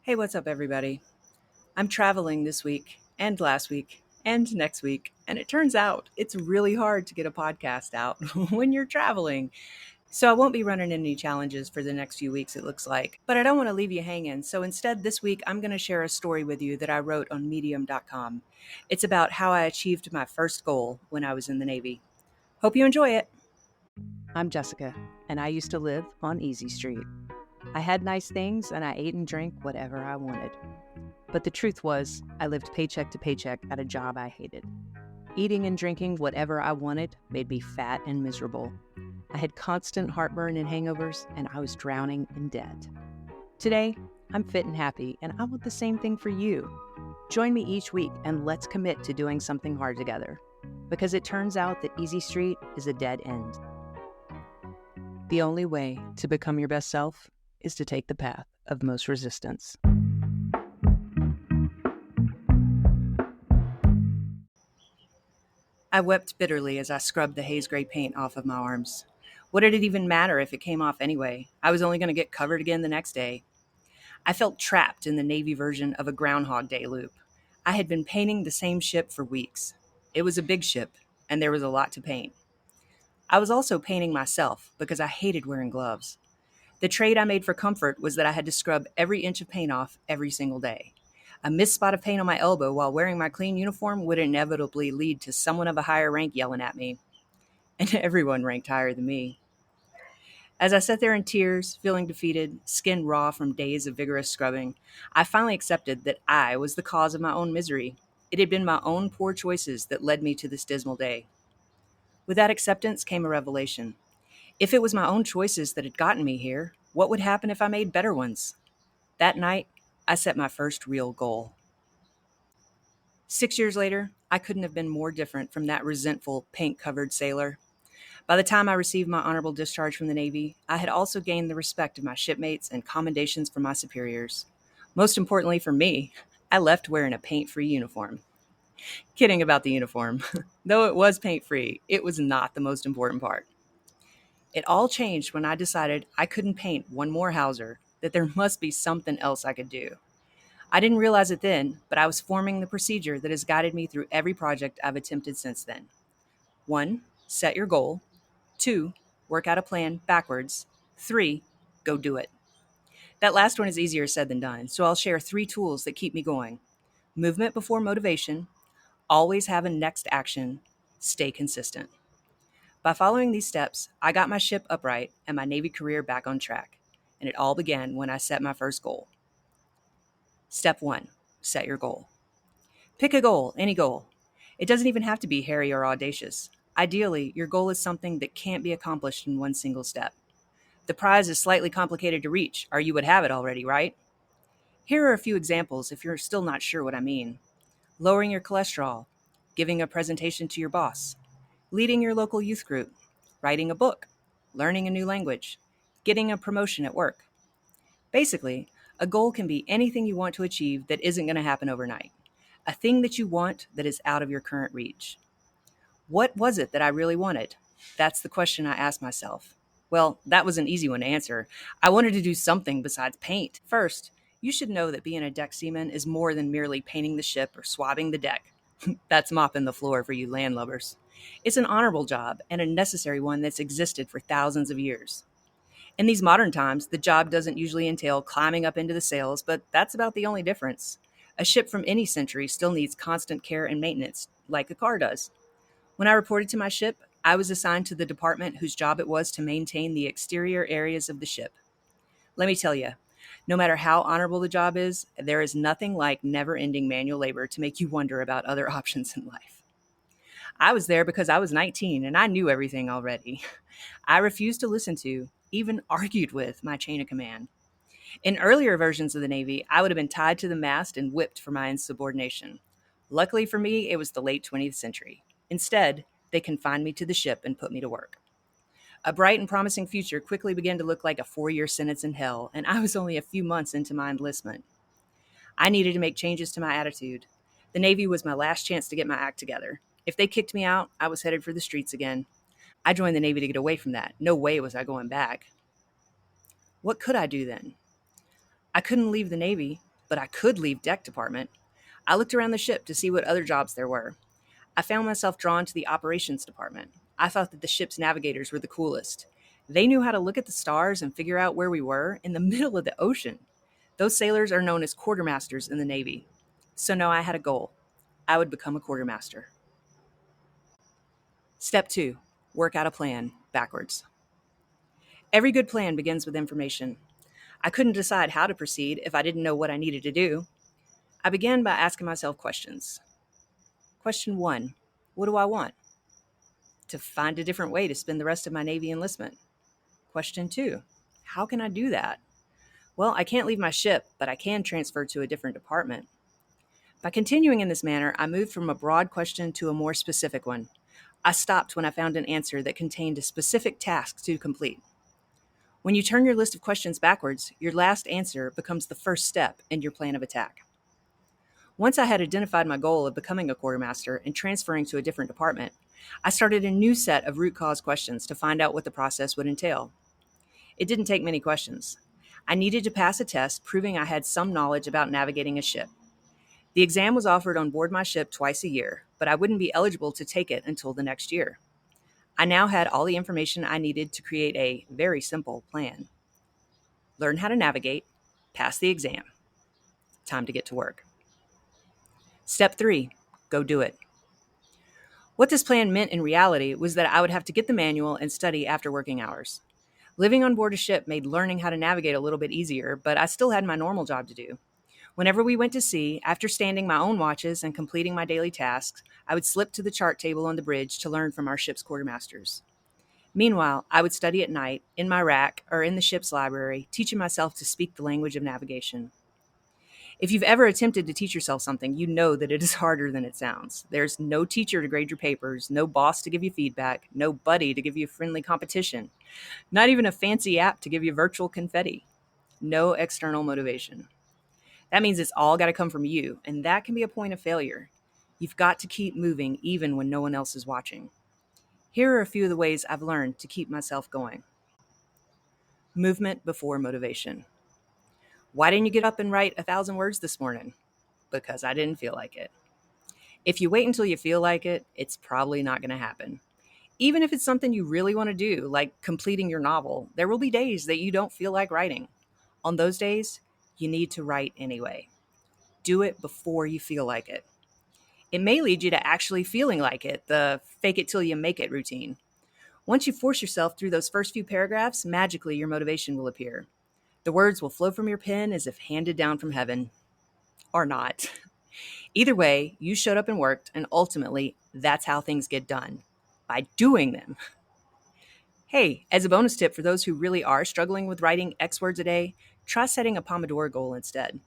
Hey, what's up, everybody? I'm traveling this week and last week and next week, and it turns out it's really hard to get a podcast out when you're traveling. So I won't be running any challenges for the next few weeks, it looks like. But I don't want to leave you hanging. So instead, this week, I'm going to share a story with you that I wrote on medium.com. It's about how I achieved my first goal when I was in the Navy. Hope you enjoy it. I'm Jessica, and I used to live on Easy Street. I had nice things, and I ate and drank whatever I wanted. But the truth was, I lived paycheck to paycheck at a job I hated. Eating and drinking whatever I wanted made me fat and miserable. I had constant heartburn and hangovers, and I was drowning in debt. Today, I'm fit and happy, and I want the same thing for you. Join me each week, and let's commit to doing something hard together. Because it turns out that Easy Street is a dead end. The only way to become your best self is to take the path of most resistance. I wept bitterly as I scrubbed the haze gray paint off of my arms. What did it even matter if it came off anyway? I was only going to get covered again the next day. I felt trapped in the Navy version of a Groundhog Day loop. I had been painting the same ship for weeks. It was a big ship, and there was a lot to paint. I was also painting myself because I hated wearing gloves. The trade I made for comfort was that I had to scrub every inch of paint off every single day. A missed spot of paint on my elbow while wearing my clean uniform would inevitably lead to someone of a higher rank yelling at me. And everyone ranked higher than me. As I sat there in tears, feeling defeated, skin raw from days of vigorous scrubbing, I finally accepted that I was the cause of my own misery. It had been my own poor choices that led me to this dismal day. With that acceptance came a revelation. If it was my own choices that had gotten me here, what would happen if I made better ones? That night, I set my first real goal. 6 years later, I couldn't have been more different from that resentful, paint-covered sailor. By the time I received my honorable discharge from the Navy, I had also gained the respect of my shipmates and commendations from my superiors. Most importantly for me, I left wearing a paint-free uniform. Kidding about the uniform. Though it was paint-free, it was not the most important part. It all changed when I decided I couldn't paint one more Hauser, that there must be something else I could do. I didn't realize it then, but I was forming the procedure that has guided me through every project I've attempted since then. 1. Set your goal. 2. Work out a plan backwards. 3. Go do it. That last one is easier said than done, so I'll share 3 tools that keep me going. Movement before motivation. Always have a next action. Stay consistent. By following these steps, I got my ship upright and my Navy career back on track. And it all began when I set my first goal. Step 1. Set your goal. Pick a goal, any goal. It doesn't even have to be hairy or audacious. Ideally, your goal is something that can't be accomplished in one single step. The prize is slightly complicated to reach, or you would have it already, right? Here are a few examples if you're still not sure what I mean. Lowering your cholesterol, giving a presentation to your boss, leading your local youth group, writing a book, learning a new language, getting a promotion at work. Basically, a goal can be anything you want to achieve that isn't going to happen overnight. A thing that you want that is out of your current reach. What was it that I really wanted? That's the question I asked myself. Well, that was an easy one to answer. I wanted to do something besides paint. First, you should know that being a deck seaman is more than merely painting the ship or swabbing the deck. That's mopping the floor for you landlubbers. It's an honorable job and a necessary one that's existed for thousands of years. In these modern times, the job doesn't usually entail climbing up into the sails, but that's about the only difference. A ship from any century still needs constant care and maintenance, like a car does. When I reported to my ship, I was assigned to the department whose job it was to maintain the exterior areas of the ship. Let me tell you, no matter how honorable the job is, there is nothing like never ending manual labor to make you wonder about other options in life. I was there because I was 19 and I knew everything already. I refused to listen to, even argued with, my chain of command. In earlier versions of the Navy, I would have been tied to the mast and whipped for my insubordination. Luckily for me, it was the late 20th century. Instead, they confined me to the ship and put me to work. A bright and promising future quickly began to look like a 4-year sentence in hell, and I was only a few months into my enlistment. I needed to make changes to my attitude. The Navy was my last chance to get my act together. If they kicked me out, I was headed for the streets again. I joined the Navy to get away from that. No way was I going back. What could I do then? I couldn't leave the Navy. but I could leave deck department. I looked around the ship to see what other jobs there were. I found myself drawn to the operations department. I thought that the ship's navigators were the coolest. They knew how to look at the stars and figure out where we were in the middle of the ocean. Those sailors are known as quartermasters in the Navy. So now I had a goal. I would become a quartermaster. Step 2. Work out a plan backwards. Every good plan begins with information. I couldn't decide how to proceed if I didn't know what I needed to do. I began by asking myself questions. Question 1. What do I want? To find a different way to spend the rest of my Navy enlistment. Question 2. How can I do that? Well, I can't leave my ship, but I can transfer to a different department. By continuing in this manner, I moved from a broad question to a more specific one. I stopped when I found an answer that contained a specific task to complete. When you turn your list of questions backwards, your last answer becomes the first step in your plan of attack. Once I had identified my goal of becoming a quartermaster and transferring to a different department, I started a new set of root cause questions to find out what the process would entail. It didn't take many questions. I needed to pass a test proving I had some knowledge about navigating a ship. The exam was offered on board my ship twice a year, but I wouldn't be eligible to take it until the next year. I now had all the information I needed to create a very simple plan. Learn how to navigate, pass the exam. Time to get to work. Step 3, go do it. What this plan meant in reality was that I would have to get the manual and study after working hours. Living on board a ship made learning how to navigate a little bit easier, but I still had my normal job to do. Whenever we went to sea, after standing my own watches and completing my daily tasks, I would slip to the chart table on the bridge to learn from our ship's quartermasters. Meanwhile, I would study at night, in my rack, or in the ship's library, teaching myself to speak the language of navigation. If you've ever attempted to teach yourself something, you know that it is harder than it sounds. There's no teacher to grade your papers, no boss to give you feedback, no buddy to give you friendly competition, not even a fancy app to give you virtual confetti. No external motivation. That means it's all got to come from you, and that can be a point of failure. You've got to keep moving even when no one else is watching. Here are a few of the ways I've learned to keep myself going. Movement before motivation. Why didn't you get up and write 1,000 words this morning? Because I didn't feel like it. If you wait until you feel like it, it's probably not going to happen. Even if it's something you really want to do, like completing your novel, there will be days that you don't feel like writing. On those days, you need to write anyway. Do it before you feel like it. It may lead you to actually feeling like it, the fake it till you make it routine. Once you force yourself through those first few paragraphs, magically your motivation will appear. The words will flow from your pen as if handed down from heaven. Or not. Either way, you showed up and worked, and ultimately, that's how things get done. By doing them. Hey, as a bonus tip for those who really are struggling with writing X words a day, try setting a Pomodoro goal instead.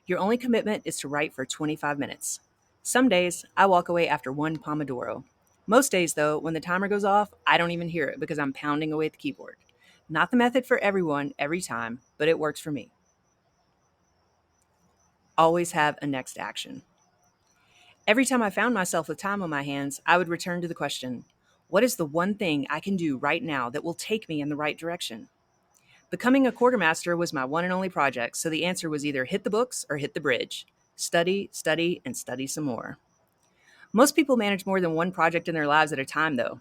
Your only commitment is to write for 25 minutes. Some days, I walk away after one Pomodoro. Most days, though, when the timer goes off, I don't even hear it because I'm pounding away at the keyboard. Not the method for everyone every time, but it works for me. Always have a next action. Every time I found myself with time on my hands, I would return to the question, what is the one thing I can do right now that will take me in the right direction? Becoming a quartermaster was my one and only project, so the answer was either hit the books or hit the bridge. Study, study, and study some more. Most people manage more than one project in their lives at a time, though.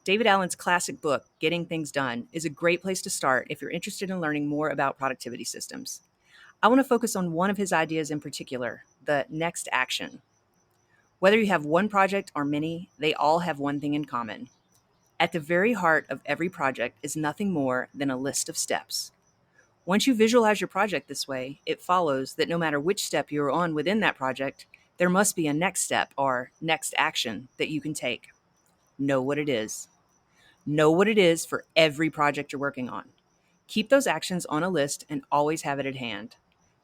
David Allen's classic book, Getting Things Done, is a great place to start if you're interested in learning more about productivity systems. I want to focus on one of his ideas in particular, the next action. Whether you have one project or many, they all have one thing in common. At the very heart of every project is nothing more than a list of steps. Once you visualize your project this way, it follows that no matter which step you're on within that project, there must be a next step or next action that you can take. Know what it is. Know what it is for every project you're working on. Keep those actions on a list and always have it at hand.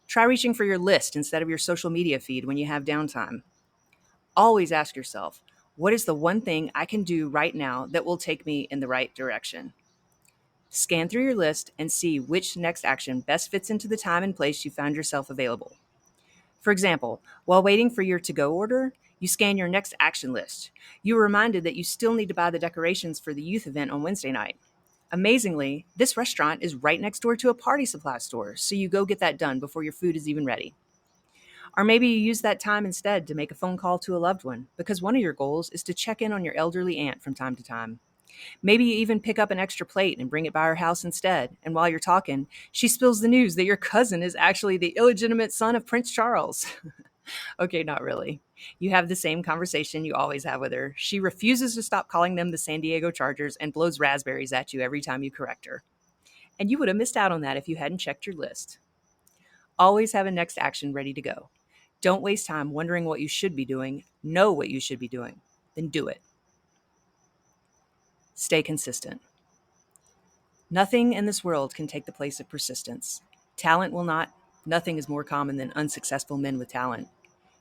Try reaching for your list instead of your social media feed when you have downtime. Always ask yourself, what is the one thing I can do right now that will take me in the right direction? Scan through your list and see which next action best fits into the time and place you found yourself available. For example, while waiting for your to-go order, you scan your next action list. You are reminded that you still need to buy the decorations for the youth event on Wednesday night. Amazingly, this restaurant is right next door to a party supply store, so you go get that done before your food is even ready. Or maybe you use that time instead to make a phone call to a loved one because one of your goals is to check in on your elderly aunt from time to time. Maybe you even pick up an extra plate and bring it by her house instead. And while you're talking, she spills the news that your cousin is actually the illegitimate son of Prince Charles. Okay, not really. You have the same conversation you always have with her. She refuses to stop calling them the San Diego Chargers and blows raspberries at you every time you correct her. And you would have missed out on that if you hadn't checked your list. Always have a next action ready to go. Don't waste time wondering what you should be doing. Know what you should be doing. Then do it. Stay consistent. Nothing in this world can take the place of persistence. Talent will not. Nothing is more common than unsuccessful men with talent.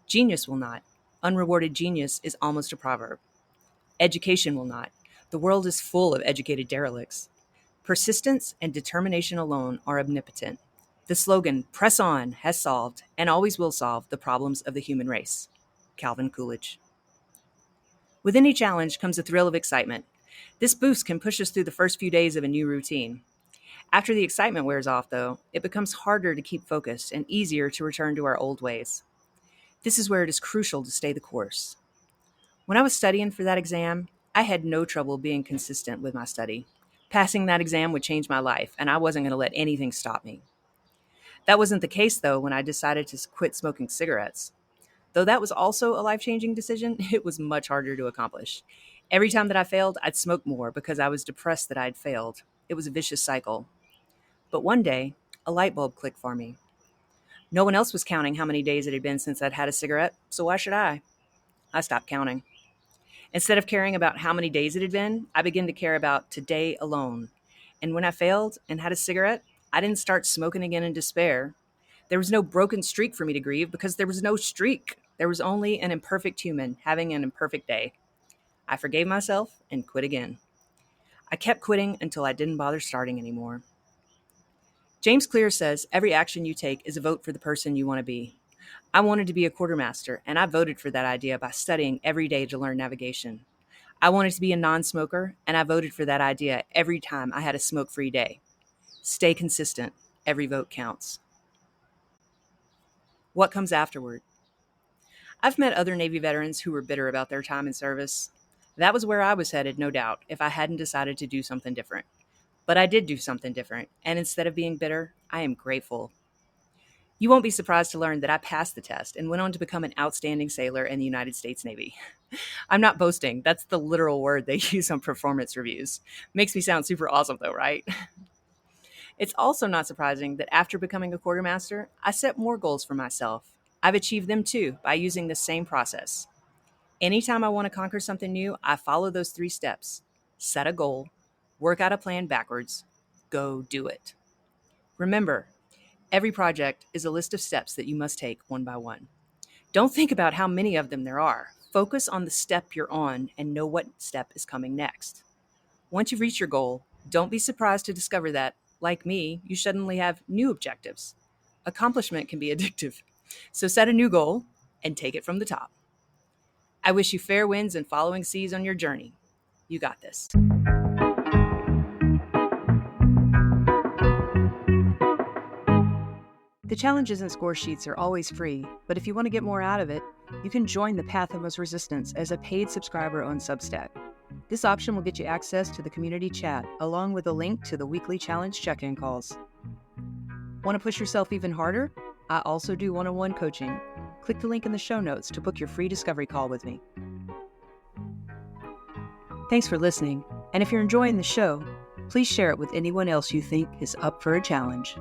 Genius will not. Unrewarded genius is almost a proverb. Education will not. The world is full of educated derelicts. Persistence and determination alone are omnipotent. The slogan, "Press on," has solved and always will solve the problems of the human race. Calvin Coolidge. With any challenge comes a thrill of excitement. This boost can push us through the first few days of a new routine. After the excitement wears off, though, it becomes harder to keep focused and easier to return to our old ways. This is where it is crucial to stay the course. When I was studying for that exam, I had no trouble being consistent with my study. Passing that exam would change my life, and I wasn't going to let anything stop me. That wasn't the case, though, when I decided to quit smoking cigarettes. Though that was also a life-changing decision, it was much harder to accomplish. Every time that I failed, I'd smoke more because I was depressed that I'd failed. It was a vicious cycle. But one day, a light bulb clicked for me. No one else was counting how many days it had been since I'd had a cigarette, so why should I? I stopped counting. Instead of caring about how many days it had been, I began to care about today alone. And when I failed and had a cigarette, I didn't start smoking again in despair. There was no broken streak for me to grieve because there was no streak. There was only an imperfect human having an imperfect day. I forgave myself and quit again. I kept quitting until I didn't bother starting anymore. James Clear says every action you take is a vote for the person you want to be. I wanted to be a quartermaster, and I voted for that idea by studying every day to learn navigation. I wanted to be a non-smoker, and I voted for that idea every time I had a smoke-free day. Stay consistent. Every vote counts. What comes afterward? I've met other Navy veterans who were bitter about their time in service. That was where I was headed, no doubt, if I hadn't decided to do something different. But I did do something different, and instead of being bitter, I am grateful. You won't be surprised to learn that I passed the test and went on to become an outstanding sailor in the United States Navy. I'm not boasting. That's the literal word they use on performance reviews. Makes me sound super awesome, though, right? It's also not surprising that after becoming a quartermaster, I set more goals for myself. I've achieved them too by using the same process. Anytime I want to conquer something new, I follow those 3 steps. Set a goal, work out a plan backwards, go do it. Remember, every project is a list of steps that you must take one by one. Don't think about how many of them there are. Focus on the step you're on and know what step is coming next. Once you've reached your goal, don't be surprised to discover that, like me, you suddenly have new objectives. Accomplishment can be addictive. So set a new goal and take it from the top. I wish you fair winds and following seas on your journey. You got this. The challenges and score sheets are always free, but if you want to get more out of it, you can join the Path of Most Resistance as a paid subscriber on Substack. This option will get you access to the community chat, along with a link to the weekly challenge check-in calls. Want to push yourself even harder? I also do one-on-one coaching. Click the link in the show notes to book your free discovery call with me. Thanks for listening, and if you're enjoying the show, please share it with anyone else you think is up for a challenge.